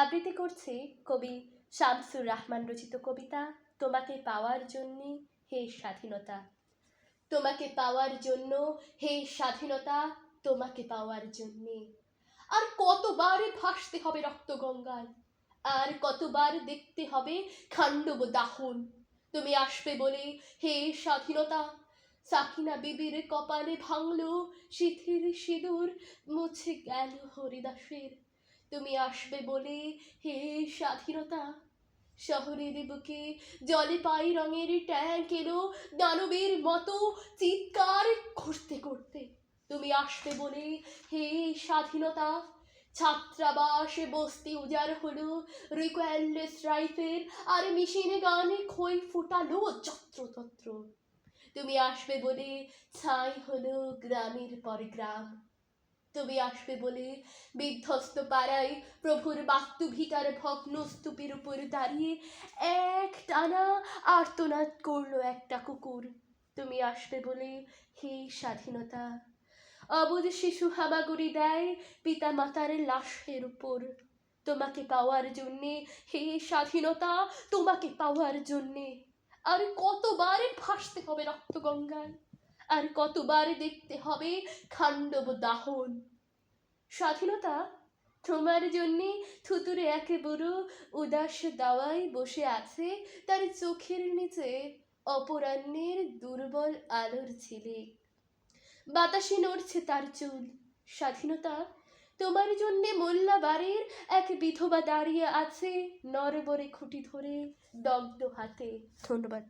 আবৃত্তি করছি কবি শামসুর রাহমান রচিত কবিতা তোমাকে পাওয়ার জন্যে হে স্বাধীনতা। তোমাকে পাওয়ার জন্য হে স্বাধীনতা, তোমাকে পাওয়ার জন্যে আর কতবার ভাসতে হবে রক্ত গঙ্গায়, আর কতবার দেখতে হবে খান্ডব দাহন। তুমি আসবে বলে হে স্বাধীনতা, সাকিনা বিবির কপালে ভাঙলো শিথির সিঁদুর, মুছে গেল হরিদাসের। তুমি আসবে বলে হে স্বাধীনতা, শহরের বুকে জলে পাই রঙের ট্যাঙ্ক এলো দানবের মতো চিৎকার করতে করতে। তুমি আসবে বলে হে স্বাধীনতা, ছাত্রাবাসে বস্তি উজাড় হলো, রিকোয়েললেস রাইফেল আর মেশিন গানে খই ফুটালো যত্রতত্র। তুমি আসবে বলে ছাই হলো গ্রামের পর গ্রাম। তুমি আসবে বলে বিধ্বস্ত পাড়ায় প্রভুর বাস্তুভিটার ভগ্ন স্তূপের উপর দাঁড়িয়ে এক টানা আর্তনাদ করলো একটা কুকুর। তুমি আসবে বলে হে স্বাধীনতা, অবুঝ শিশু হামাগুড়ি দেয় পিতা মাতার লাশের উপর। তোমাকে পাওয়ার জন্যে হে স্বাধীনতা, তোমাকে পাওয়ার জন্যে আর কতবার ভাসতে হবে রক্ত গঙ্গায়, আর কতবার দেখতে হবে খান্ডব দাহন। স্বাধীনতা তোমার জন্যে থুতুরে একে বুড়ো উদাস দাওয়ায় বসে আছে তার চোখের নিচে অপরাহ্নের দুর্বল আলোর ঝিলিক। বাতাসে নড়ছে তার চুল। স্বাধীনতা তোমার জন্যে মোল্লা বাড়ির এক বিধবা দাঁড়িয়ে আছে নরবরে খুঁটি ধরে দগ্ধ হাতে। ধন্যবাদ।